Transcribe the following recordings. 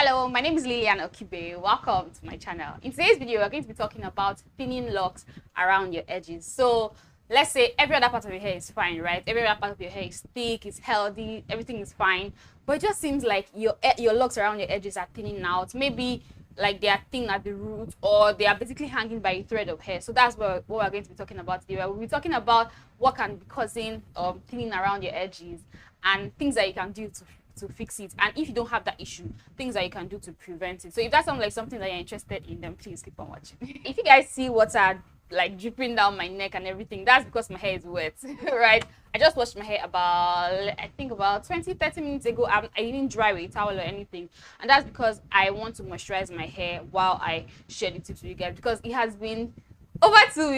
Hello, my name is Lilian Okibe. Welcome to my channel. In today's video, we're going to be talking about thinning locks around your edges. So let's say every other part of your hair is fine, right? Every other part of your hair is thick, is healthy, everything is fine. But it just seems like your locks around your edges are thinning out. Maybe like they are thin at the root, or they are basically hanging by a thread of hair. So that's what we're going to be talking about today. We'll be talking about what can be causing thinning around your edges and things that you can do to fix it, and if you don't have that issue, things that you can do to prevent it. So if that sounds like something that you're interested in, then please keep on watching. If you guys see water like dripping down my neck and everything, that's because my hair is wet. Right, I just washed my hair about, I think about 20-30 minutes ago. I didn't dry with a towel or anything, and that's because I want to moisturize my hair while I share the tips with you guys, because it has been over 2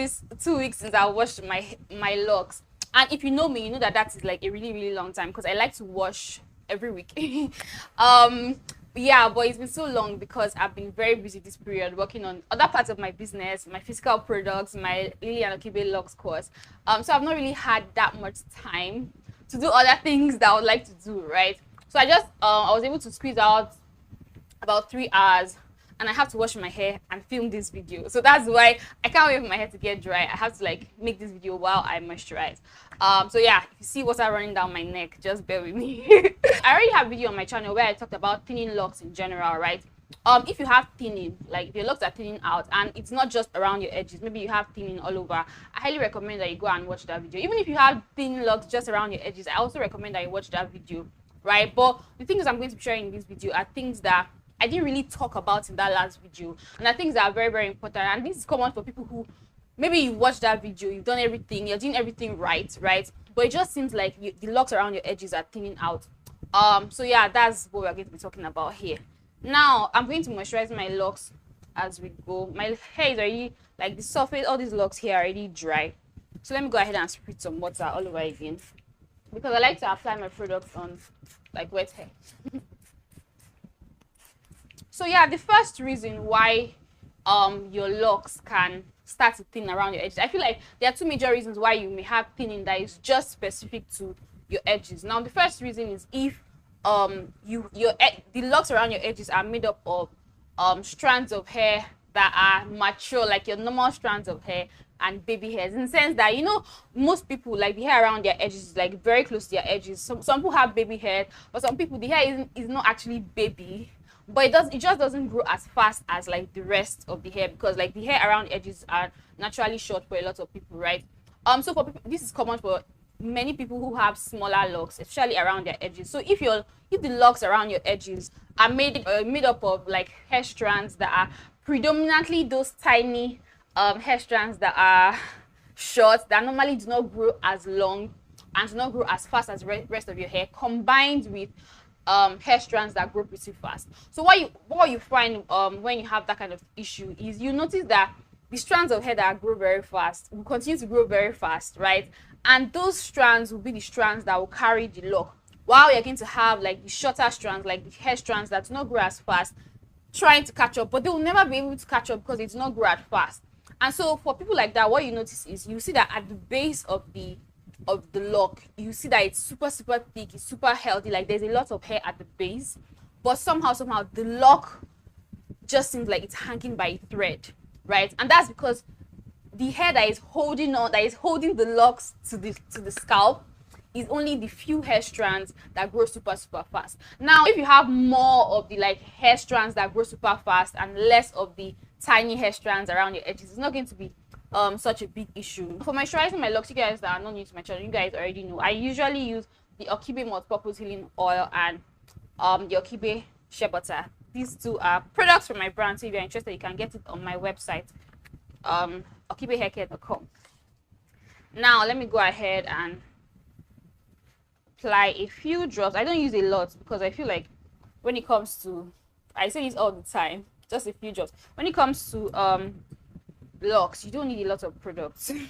weeks since I washed my locks. And if you know me, you know that is like a really long time, because I like to wash every week. Yeah, but it's been so long because I've been very busy this period working on other parts of my business, my physical products, my Lilian Okibe locks course. So I've not really had that much time to do other things that I would like to do, right? So I was able to squeeze out about 3 hours, and I have to wash my hair and film this video. So that's why I can't wait for my hair to get dry. I have to like make this video while I moisturize. So yeah, if you see water running down my neck, just bear with me. I already have a video on my channel where I talked about thinning locks in general, right? If you have thinning, like if your locks are thinning out and it's not just around your edges, maybe you have thinning all over, I highly recommend that you go and watch that video. Even if you have thin locks just around your edges, I also recommend that you watch that video, right? But the things I'm going to be sharing in this video are things that I didn't really talk about in that last video, and I think that are very important. And this is common for people who maybe you watched that video, you've done everything, you're doing everything right, but it just seems like the locks around your edges are thinning out. So yeah, that's what we're going to be talking about here. Now I'm going to moisturize my locks as we go. My hair is already, like the surface, all these locks here are already dry. So let me go ahead and spritz some water all over again, because I like to apply my products on like wet hair. So yeah, the first reason why your locks can start to thin around your edges, I feel like there are two major reasons why you may have thinning that is just specific to your edges. Now the first reason is if the locks around your edges are made up of strands of hair that are mature, like your normal strands of hair and baby hairs, in the sense that, you know, most people, like the hair around their edges is like very close to their edges. Some people have baby hair, but some people the hair is not actually baby, but it just doesn't grow as fast as like the rest of the hair, because like the hair around edges are naturally short for a lot of people, right? So for people, this is common for many people who have smaller locks, especially around their edges. So if the locks around your edges are made up of like hair strands that are predominantly those tiny hair strands that are short, that normally do not grow as long and do not grow as fast as the rest of your hair, combined with hair strands that grow pretty fast. So what you find when you have that kind of issue is you notice that the strands of hair that grow very fast will continue to grow very fast, right? And those strands will be the strands that will carry the lock, while you're going to have like the shorter strands, like the hair strands that do not grow as fast, trying to catch up, but they will never be able to catch up because it does not grow as fast. And so for people like that, what you notice is you see that at the base of the lock, you see that it's super thick, it's super healthy, like there's a lot of hair at the base, but somehow the lock just seems like it's hanging by a thread, right? And that's because the hair that is holding the locks to the scalp is only the few hair strands that grow super fast. Now if you have more of the like hair strands that grow super fast and less of the tiny hair strands around your edges, it's not going to be such a big issue. For moisturizing my locks, you guys that are not new to my channel, you guys already know I usually use the Okibe multi-purpose healing oil and the Okibe shea butter. These two are products from my brand, so if you're interested, you can get it on my website, okibehaircare.com. Now let me go ahead and apply a few drops. I don't use a lot because I feel like when it comes to, I say this all the time, just a few drops. When it comes to locks, you don't need a lot of products. And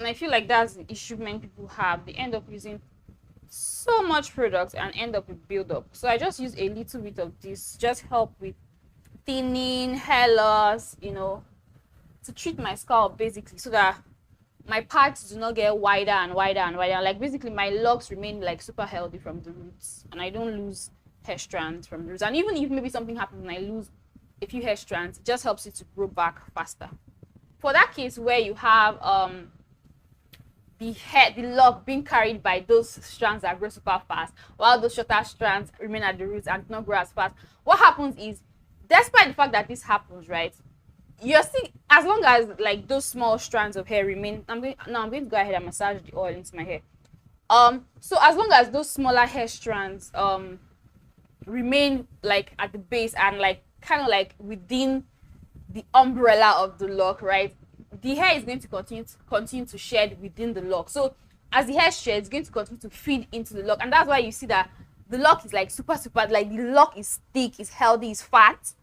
I feel like that's the issue many people have. They end up using so much product and end up with build-up. So I just use a little bit of this, just help with thinning, hair loss, you know, to treat my scalp basically, so that my parts do not get wider and wider and wider. Like basically my locks remain like super healthy from the roots, and I don't lose hair strands from the roots. And even if maybe something happens and I lose a few hair strands, it just helps it to grow back faster. For that case where you have the lock being carried by those strands that grow super fast, while those shorter strands remain at the roots and do not grow as fast, what happens is, despite the fact that this happens, right, you're still, as long as like those small strands of hair remain, I'm going to go ahead and massage the oil into my hair. So as long as those smaller hair strands remain like at the base and like kind of like within the umbrella of the lock, right, the hair is going to continue to shed within the lock. So as the hair sheds, it's going to continue to feed into the lock, and that's why you see that the lock is like super, like the lock is thick, is healthy, is fat.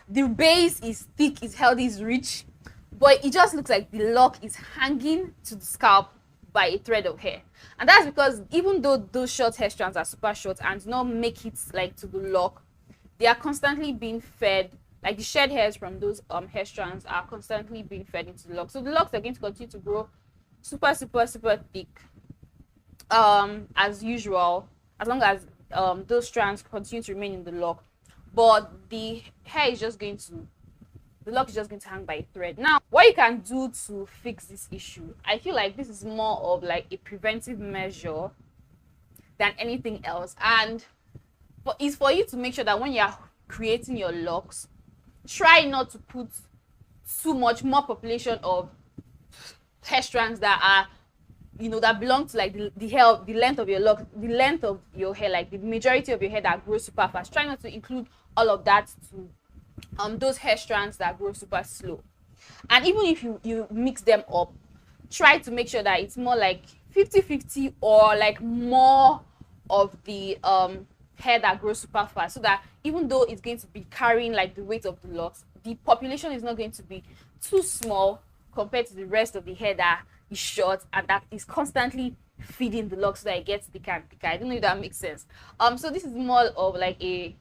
The base is thick, is healthy, is rich, but it just looks like the lock is hanging to the scalp by a thread of hair. And that's because even though those short hair strands are super short and do not make it like to the lock, they are constantly being fed, like the shed hairs from those hair strands are constantly being fed into the lock. So the locks are going to continue to grow super thick as usual, as long as those strands continue to remain in the lock. But the lock is just going to hang by a thread. Now, what you can do to fix this issue, I feel like this is more of like a preventive measure than anything else, and is for you to make sure that when you are creating your locks, try not to put too much more population of hair strands that are, you know, that belong to like the length of your lock, the length of your hair, like the majority of your hair that grows super fast. Try not to include all of that to those hair strands that grow super slow. And even if you mix them up, try to make sure that it's more like 50-50 or like more of the hair that grows super fast, so that even though it's going to be carrying like the weight of the locks, the population is not going to be too small compared to the rest of the hair that is short and that is constantly feeding the locks so that it gets thicker and thicker. I don't know if that makes sense. So this is more of like a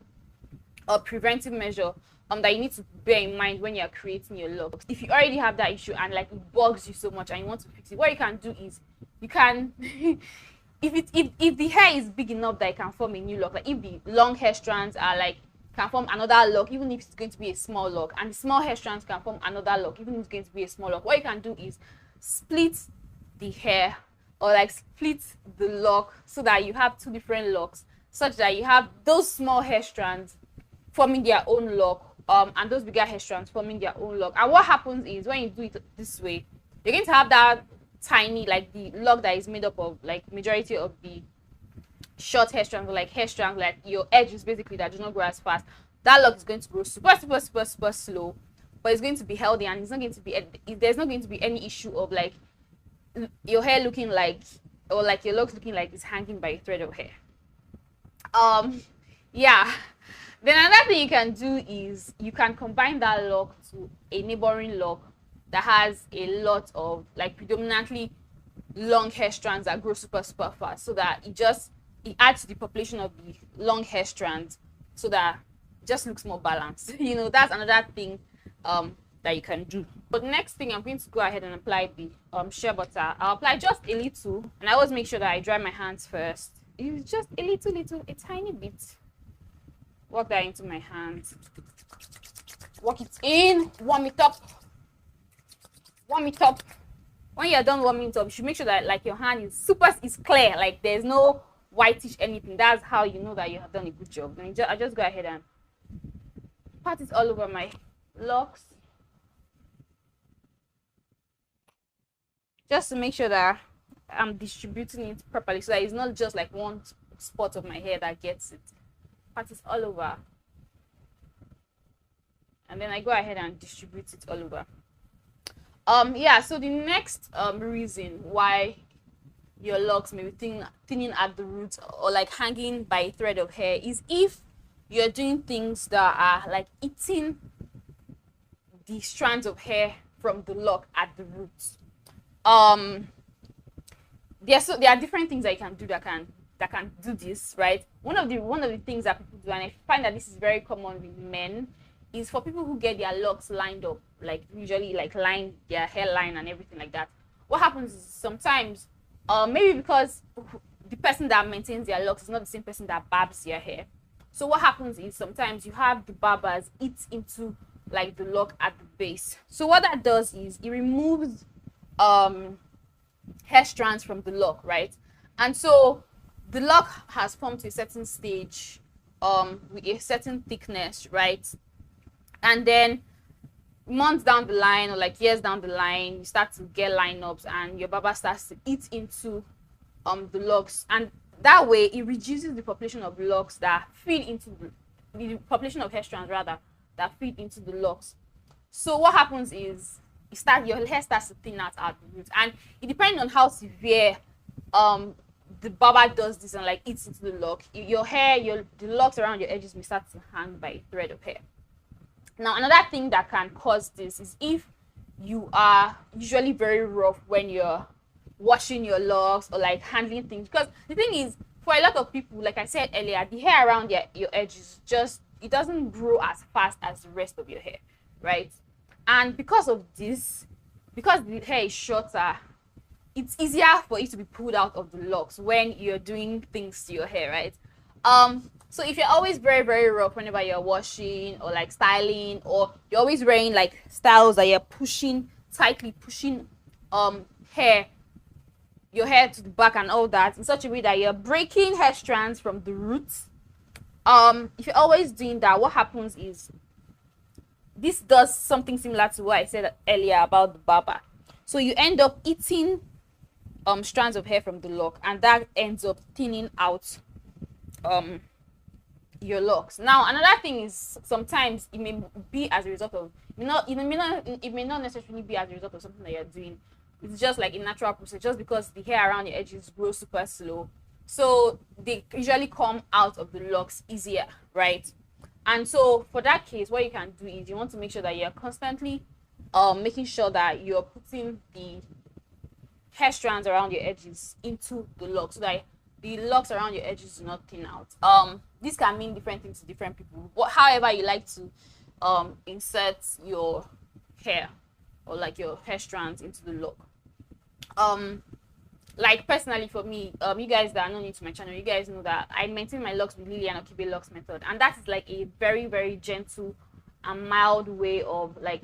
preventive measure that you need to bear in mind when you're creating your locks. If you already have that issue and like it bugs you so much and you want to fix it, what you can do is you can if the hair is big enough that it can form a new lock, like if the long hair strands are like can form another lock, even if it's going to be a small lock, and the small hair strands can form another lock, even if it's going to be a small lock, what you can do is split the hair or like split the lock so that you have two different locks, such that you have those small hair strands forming their own lock, and those bigger hair strands forming their own lock. And what happens is when you do it this way, you're going to have that tiny, like the lock that is made up of like majority of the short hair strands, or like hair strands, like your edges basically that do not grow as fast. That lock is going to grow super slow, but it's going to be healthy, and it's not going to be, there's not going to be any issue of like your hair looking like, or like your locks looking like it's hanging by a thread of hair. Yeah. Then another thing you can do is you can combine that lock to a neighboring lock that has a lot of like predominantly long hair strands that grow super fast, so that it adds to the population of the long hair strands, so that it just looks more balanced. You know, that's another thing that you can do. But the next thing, I'm going to go ahead and apply the shea butter. I'll apply just a little, and I always make sure that I dry my hands first. It's just a little, a tiny bit. Work that into my hands. Work it in. Warm it up. Warm it up. When you're done warming it up, you should make sure that like your hand is clear, like there's no whitish anything. That's how you know that you have done a good job. Then I just go ahead and pat it all over my locks, just to make sure that I'm distributing it properly, so that it's not just like one spot of my hair that gets it. Pat it all over, and then I go ahead and distribute it all over. Yeah, so the next reason why your locks may be thinning at the roots or like hanging by a thread of hair is if you're doing things that are like eating the strands of hair from the lock at the roots. There are different things that you can do that can do this, right? One of the things that people do, and I find that this is very common with men, is for people who get their locks lined up, like usually like line their hairline and everything like that. What happens is sometimes, maybe because the person that maintains their locks is not the same person that barbs their hair, So what happens is sometimes you have the barbers eat into like the lock at the base. So what that does is it removes hair strands from the lock, right? And so the lock has formed to a certain stage with a certain thickness, right? And then months down the line or like years down the line, you start to get lineups and your barber starts to eat into the locks, and that way it reduces the population of locks that feed into the population of hair strands rather that feed into the locks. So what happens is your hair starts to thin out at the roots, and it depends on how severe the barber does this and like eats into the lock. Your hair, the locks around your edges may start to hang by a thread of hair. Now, another thing that can cause this is if you are usually very rough when you're washing your locks or like handling things, because the thing is, for a lot of people, like I said earlier, the hair around your edges just, it doesn't grow as fast as the rest of your hair, right? And because of this, because the hair is shorter, it's easier for it to be pulled out of the locks when you're doing things to your hair, right? So if you're always very, very rough whenever you're washing or like styling, or you're always wearing like styles that you're pushing tightly, pushing your hair to the back and all that in such a way that you're breaking hair strands from the roots, if you're always doing that, what happens is this does something similar to what I said earlier about the barber. So you end up eating strands of hair from the lock, and that ends up thinning out your locks. Now, another thing is sometimes it may be as a result of, it may not necessarily be as a result of something that you're doing. It's just like a natural process, just because the hair around your edges grow super slow, so they usually come out of the locks easier, right? And so for that case, what you can do is you want to make sure that you're constantly making sure that you're putting the hair strands around your edges into the locks so that the locks around your edges do not thin out. This can mean different things to different people. However you like to insert your hair or like your hair strands into the lock. Like personally for me, you guys that are not new to my channel, you guys know that I maintain my locks with Lilian Okibe locks method, and that is like a very, very gentle and mild way of like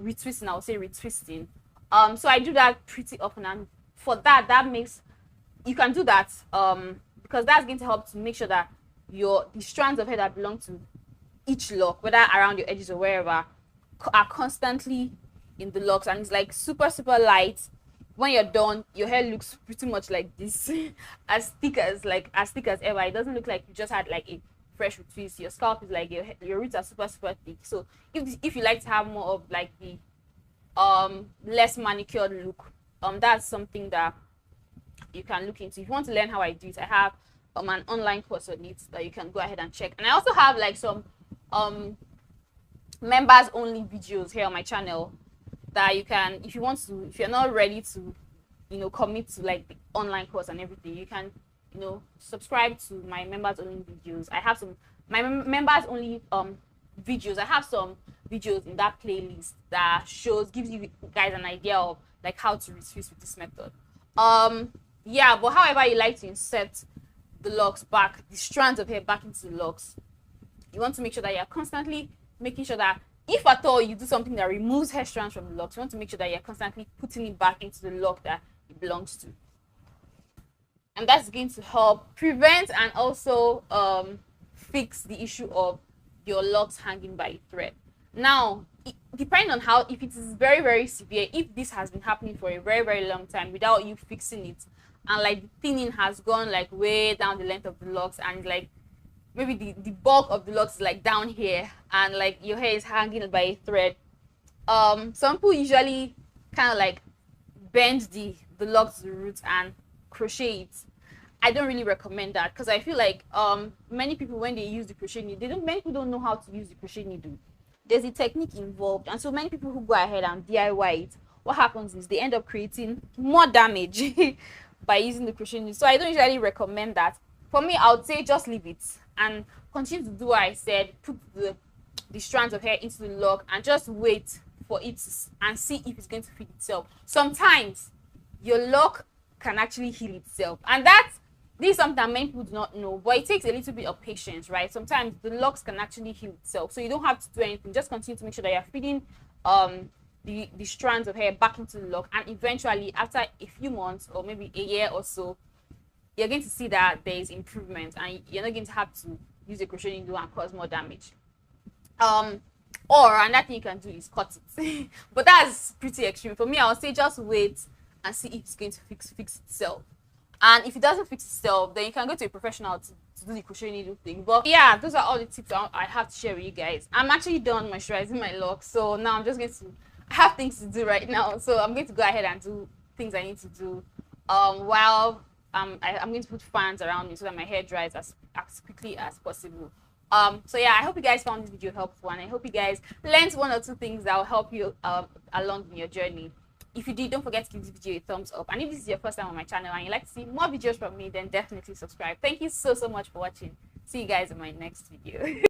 retwisting. I would say retwisting. So I do that pretty often, and for that makes, you can do that because that's going to help to make sure that the strands of hair that belong to each lock, whether around your edges or wherever, are constantly in the locks, and it's like super, super light. When you're done, your hair looks pretty much like this, as thick as ever. It doesn't look like you just had like a fresh retwist. Your scalp is like, your roots are super, super thick. So if you like to have more of like the less manicured look, that's something that you can look into. If you want to learn how I do it, I have an online course on it that you can go ahead and check. And I also have like some members only videos here on my channel that you can, if you want to, if you're not ready to, commit to like the online course and everything, you can, subscribe to my members only videos. I have some members only videos. I have some videos in that playlist that gives you guys an idea of like how to retwist with this method. Yeah, but however you like to insert the locks back, the strands of hair back into the locks, you want to make sure that you're constantly making sure that if at all you do something that removes hair strands from the locks, you want to make sure that you're constantly putting it back into the lock that it belongs to. And that's going to help prevent and also fix the issue of your locks hanging by a thread. Now, depending on if it is very, very severe, if this has been happening for a very, very long time without you fixing it, and like the thinning has gone like way down the length of the locks, and like maybe the bulk of the locks is like down here, and like your hair is hanging by a thread, some people usually kind of like bend the locks to the roots and crochet it. I don't really recommend that, because I feel like many people, when they use the crochet needle, many people don't know how to use the crochet needle. There's a technique involved, and so many people who go ahead and DIY it, what happens is they end up creating more damage by using the crochet needle. So I don't usually recommend that. For me, I would say just leave it and continue to do what I said. Put the strands of hair into the lock and just wait for it and see if it's going to fit itself. Sometimes your lock can actually heal itself, and that This is something that many people do not know, but it takes a little bit of patience, right? Sometimes the locks can actually heal itself, so you don't have to do anything. Just continue to make sure that you're feeding the strands of hair back into the lock, and eventually after a few months or maybe a year or so, you're going to see that there is improvement, and you're not going to have to use a crochet needle and cause more damage. Or another thing you can do is cut it. But that's pretty extreme. For me, I would say just wait and see if it's going to fix itself. And if it doesn't fix itself, then you can go to a professional to do the crochet needle thing. But yeah, those are all the tips I have to share with you guys. I'm actually done moisturizing my locks, so now I'm just going to, I have things to do right now, so I'm going to go ahead and do things I need to do while I'm going to put fans around me so that my hair dries as quickly as possible. So yeah, I hope you guys found this video helpful, and I hope you guys learned one or two things that will help you along in your journey. If you did, don't forget to give this video a thumbs up, and if this is your first time on my channel and you'd like to see more videos from me, then definitely subscribe. Thank you so much for watching. See you guys in my next video.